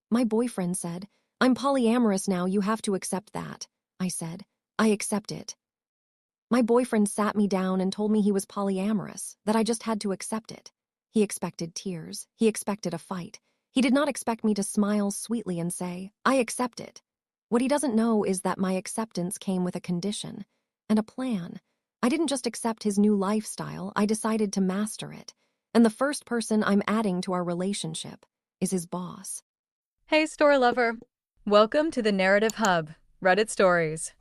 My boyfriend said, "I'm polyamorous now, you have to accept that." I said, "I accept it." My boyfriend sat me down and told me he was polyamorous, that I just had to accept it. He expected tears. He expected a fight. He did not expect me to smile sweetly and say, "I accept it." What he doesn't know is that my acceptance came with a condition and a plan. I didn't just accept his new lifestyle, I decided to master it. And the first person I'm adding to our relationship is his boss. Hey, store lover. Welcome to the Narrative Hub, Reddit Stories.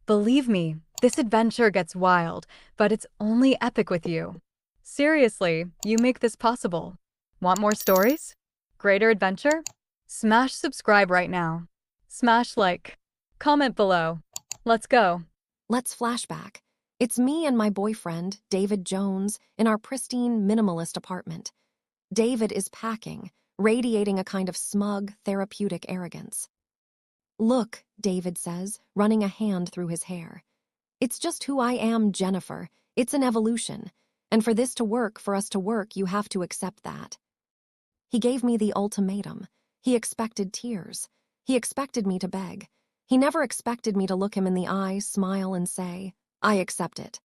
Believe me, this adventure gets wild, but it's only epic with you. Seriously, you make this possible. Want more stories? Greater adventure? Smash subscribe right now. Smash like. Comment below. Let's go. Let's flashback. It's me and my boyfriend, David Jones, in our pristine, minimalist apartment. David is packing, radiating a kind of smug, therapeutic arrogance. "Look," David says, running a hand through his hair. "It's just who I am, Jennifer. It's an evolution. And for this to work, for us to work, you have to accept that." He gave me the ultimatum. He expected tears. He expected me to beg. He never expected me to look him in the eye, smile, and say, "I accept it."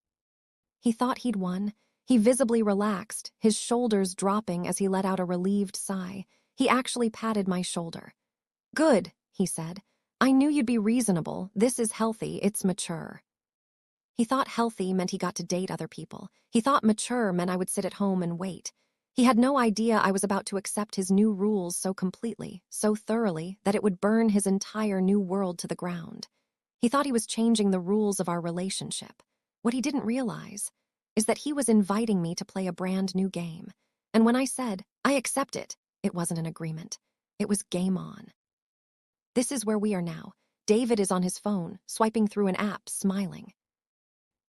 He thought he'd won. He visibly relaxed, his shoulders dropping as he let out a relieved sigh. He actually patted my shoulder. "Good," he said. "I knew you'd be reasonable. This is healthy, it's mature." He thought healthy meant he got to date other people. He thought mature meant I would sit at home and wait. He had no idea I was about to accept his new rules so completely, so thoroughly, that it would burn his entire new world to the ground. He thought he was changing the rules of our relationship. What he didn't realize is that he was inviting me to play a brand new game. And when I said, "I accept it," it wasn't an agreement. It was game on. This is where we are now. David is on his phone, swiping through an app, smiling.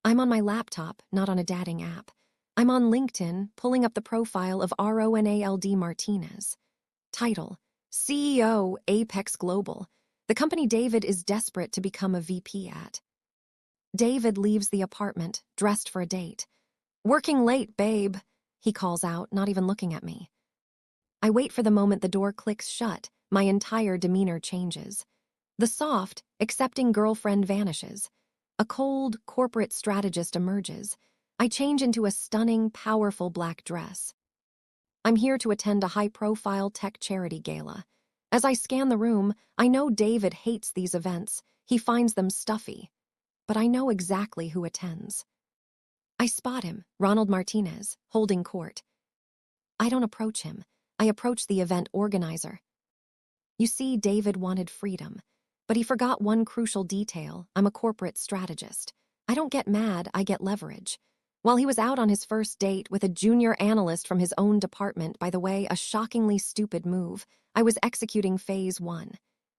I'm on my laptop, not on a dating app. I'm on LinkedIn, pulling up the profile of Ronald Martinez. Title: CEO, Apex Global. The company David is desperate to become a VP at. David leaves the apartment, dressed for a date. "Working late, babe," he calls out, not even looking at me. I wait for the moment the door clicks shut. My entire demeanor changes. The soft, accepting girlfriend vanishes. A cold, corporate strategist emerges. I change into a stunning, powerful black dress. I'm here to attend a high-profile tech charity gala. As I scan the room, I know David hates these events. He finds them stuffy. But I know exactly who attends. I spot him, Ronald Martinez, holding court. I don't approach him. I approach the event organizer. You see, David wanted freedom. But he forgot one crucial detail. I'm a corporate strategist. I don't get mad, I get leverage. While he was out on his first date with a junior analyst from his own department, by the way, a shockingly stupid move, I was executing phase 1.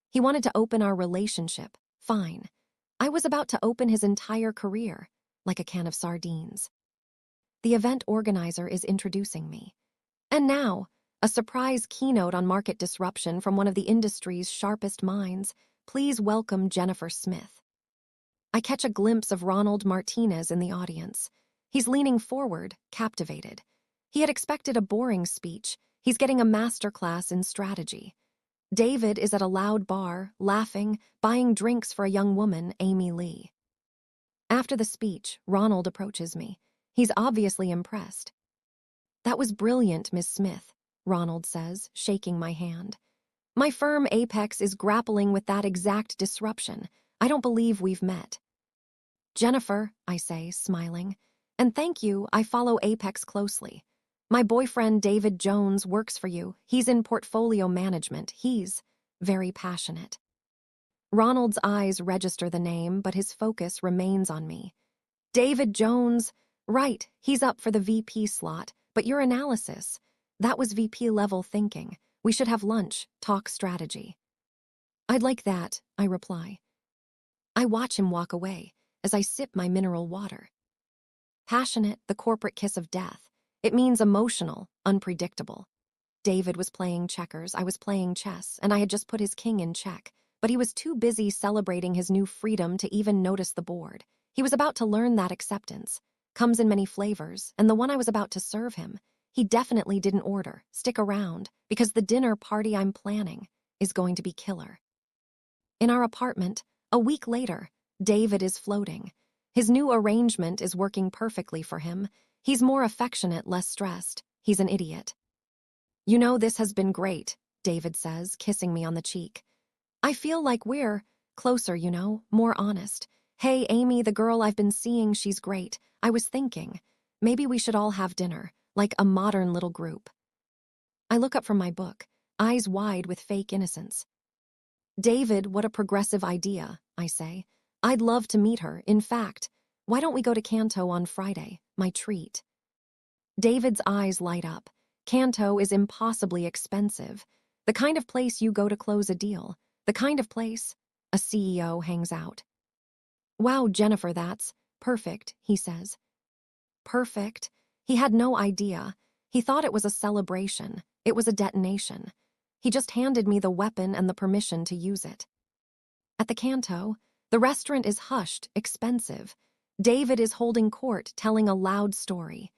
He wanted to open our relationship. Fine. I was about to open his entire career, like a can of sardines. The event organizer is introducing me. And now, a surprise keynote on market disruption from one of the industry's sharpest minds. Please welcome Jennifer Smith. I catch a glimpse of Ronald Martinez in the audience. He's leaning forward, captivated. He had expected a boring speech. He's getting a masterclass in strategy. David is at a loud bar, laughing, buying drinks for a young woman, Amy Lee. After the speech, Ronald approaches me. He's obviously impressed. "That was brilliant, Miss Smith," Ronald says, shaking my hand. "My firm, Apex, is grappling with that exact disruption. I don't believe we've met." "Jennifer," I say, smiling. "And thank you, I follow Apex closely. My boyfriend, David Jones, works for you. He's in portfolio management. He's very passionate." Ronald's eyes register the name, but his focus remains on me. "David Jones, right, he's up for the VP slot, but your analysis, that was VP-level thinking. We should have lunch, talk strategy." "I'd like that," I reply. I watch him walk away as I sip my mineral water. Passionate, the corporate kiss of death. It means emotional, unpredictable. David was playing checkers, I was playing chess, and I had just put his king in check, but he was too busy celebrating his new freedom to even notice the board. He was about to learn that acceptance comes in many flavors, and the one I was about to serve him, He definitely didn't order. Stick around, because the dinner party I'm planning is going to be killer. In our apartment, a week later, David is floating. His new arrangement is working perfectly for him. He's more affectionate, less stressed. He's an idiot. You know, this has been great, David says, kissing me on the cheek. I feel like we're closer, you know, more honest. Hey, Amy, the girl I've been seeing, she's great. I was thinking, maybe we should all have dinner, like a modern little group. I look up from my book, eyes wide with fake innocence. David, what a progressive idea, I say. I'd love to meet her. In fact, why don't we go to Canto on Friday, my treat? David's eyes light up. Canto is impossibly expensive. The kind of place you go to close a deal. The kind of place a CEO hangs out. Wow, Jennifer, that's perfect, he says. Perfect? He had no idea. He thought it was a celebration. It was a detonation. He just handed me the weapon and the permission to use it. At the Canto, the restaurant is hushed, expensive. David is holding court, telling a loud story.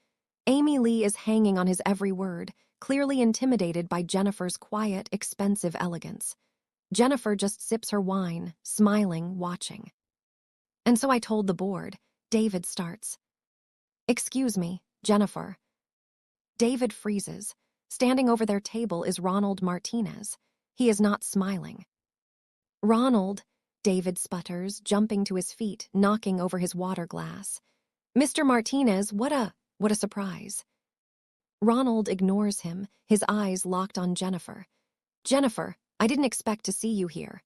Amy Lee is hanging on his every word, clearly intimidated by Jennifer's quiet, expensive elegance. Jennifer just sips her wine, smiling, watching. And so I told the board. David starts. Excuse me, Jennifer. David freezes. Standing over their table is Ronald Martinez. He is not smiling. Ronald, David sputters, jumping to his feet, knocking over his water glass. Mr. Martinez, what a surprise. Ronald ignores him, his eyes locked on Jennifer. Jennifer, I didn't expect to see you here.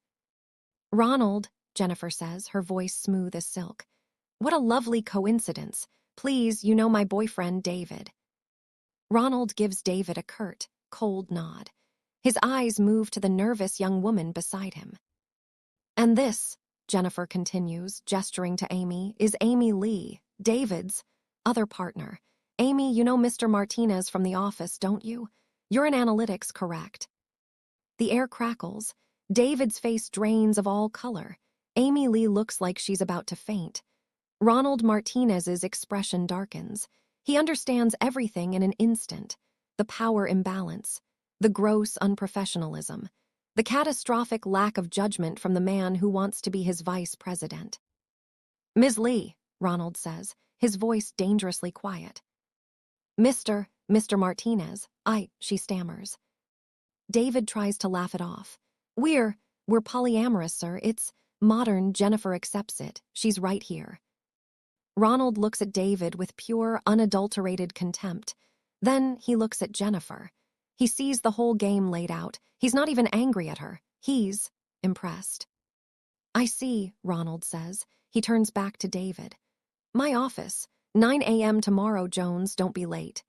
Ronald, Jennifer says, her voice smooth as silk. What a lovely coincidence. Please, you know my boyfriend, David. Ronald gives David a curt, cold nod. His eyes move to the nervous young woman beside him. And this, Jennifer continues, gesturing to Amy, is Amy Lee, David's other partner. Amy, you know Mr. Martinez from the office, don't you? You're in analytics, correct? The air crackles. David's face drains of all color. Amy Lee looks like she's about to faint. Ronald Martinez's expression darkens. He understands everything in an instant. The power imbalance, the gross unprofessionalism, the catastrophic lack of judgment from the man who wants to be his vice president. Ms. Lee, Ronald says, his voice dangerously quiet. Mr. Martinez, she stammers. David tries to laugh it off. We're polyamorous, sir. It's modern. Jennifer accepts it. She's right here. Ronald looks at David with pure, unadulterated contempt. Then he looks at Jennifer. He sees the whole game laid out. He's not even angry at her. He's impressed. I see, Ronald says. He turns back to David. My office. 9 a.m. tomorrow, Jones. Don't be late.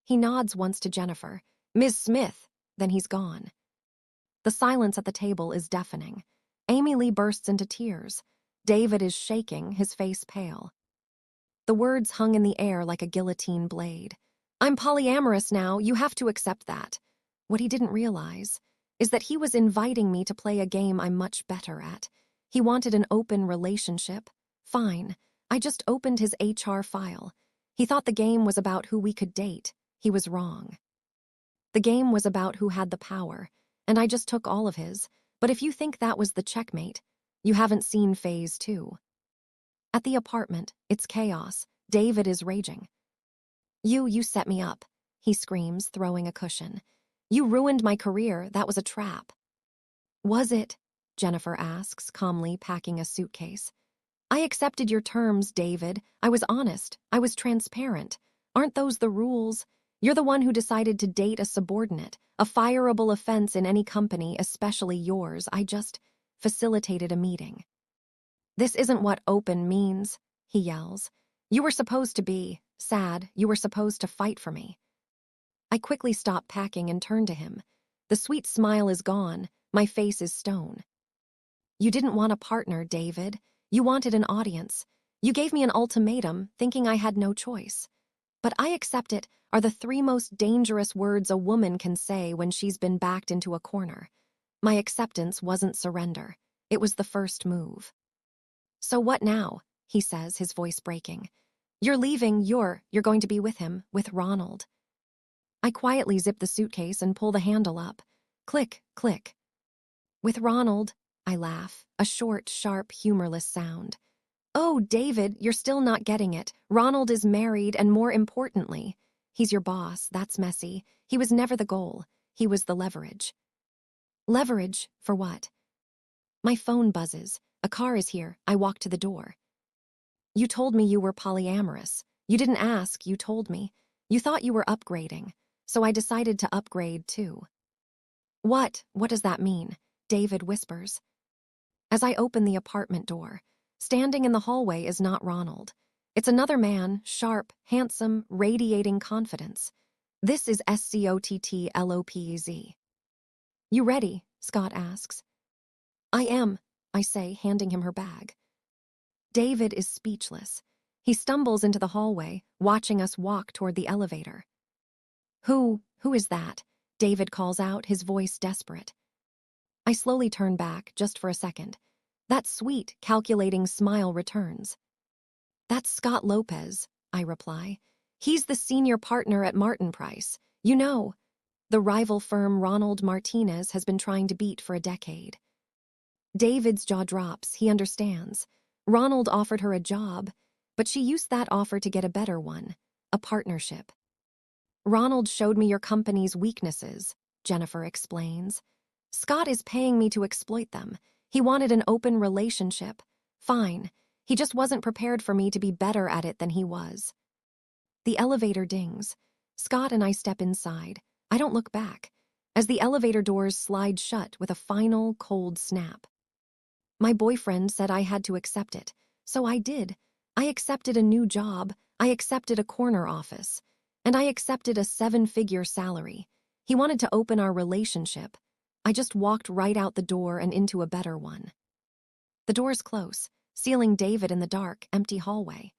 He nods once to Jennifer. Ms. Smith. Then he's gone. The silence at the table is deafening. Amy Lee bursts into tears. David is shaking, his face pale. The words hung in the air like a guillotine blade. I'm polyamorous now, you have to accept that. What he didn't realize is that he was inviting me to play a game I'm much better at. He wanted an open relationship. Fine. I just opened his HR file. He thought the game was about who we could date. He was wrong. The game was about who had the power, and I just took all of his. But if you think that was the checkmate, you haven't seen phase 2. At the apartment, it's chaos. David is raging. You set me up, he screams, throwing a cushion. You ruined my career. That was a trap. Was it? Jennifer asks, calmly packing a suitcase. I accepted your terms, David. I was honest. I was transparent. Aren't those the rules? You're the one who decided to date a subordinate, a fireable offense in any company, especially yours. I just facilitated a meeting. This isn't what open means, he yells. You were supposed to be sad. You were supposed to fight for me. I quickly stop packing and turn to him. The sweet smile is gone. My face is stone. You didn't want a partner, David. You wanted an audience. You gave me an ultimatum, thinking I had no choice. But I accept it are the 3 most dangerous words a woman can say when she's been backed into a corner. My acceptance wasn't surrender. It was the first move. So what now? He says, his voice breaking. You're leaving. You're going to be with him, with Ronald. I quietly zip the suitcase and pull the handle up. Click, click. With Ronald, I laugh, a short, sharp, humorless sound. Oh, David, you're still not getting it. Ronald is married, and more importantly, he's your boss. That's messy. He was never the goal. He was the leverage. Leverage? For what? My phone buzzes. A car is here. I walk to the door. You told me you were polyamorous. You didn't ask, you told me. You thought you were upgrading. So I decided to upgrade too. What? What does that mean? David whispers. As I open the apartment door, standing in the hallway is not Ronald. It's another man, sharp, handsome, radiating confidence. This is Scottlopez. You ready? Scott asks. I am, I say, handing him her bag. David is speechless. He stumbles into the hallway, watching us walk toward the elevator. Who is that? David calls out, his voice desperate. I slowly turn back, just for a second. That sweet, calculating smile returns. That's Scott Lopez, I reply. He's the senior partner at Martin Price. You know, the rival firm Ronald Martinez has been trying to beat for a decade. David's jaw drops. He understands. Ronald offered her a job, but she used that offer to get a better one, a partnership. Ronald showed me your company's weaknesses, Jennifer explains. Scott is paying me to exploit them. He wanted an open relationship. Fine. He just wasn't prepared for me to be better at it than he was. The elevator dings. Scott and I step inside. I don't look back, as the elevator doors slide shut with a final, cold snap. My boyfriend said I had to accept it, so I did. I accepted a new job, I accepted a corner office, and I accepted a 7-figure salary. He wanted to open our relationship. I just walked right out the door and into a better one. The door's close, sealing David in the dark, empty hallway.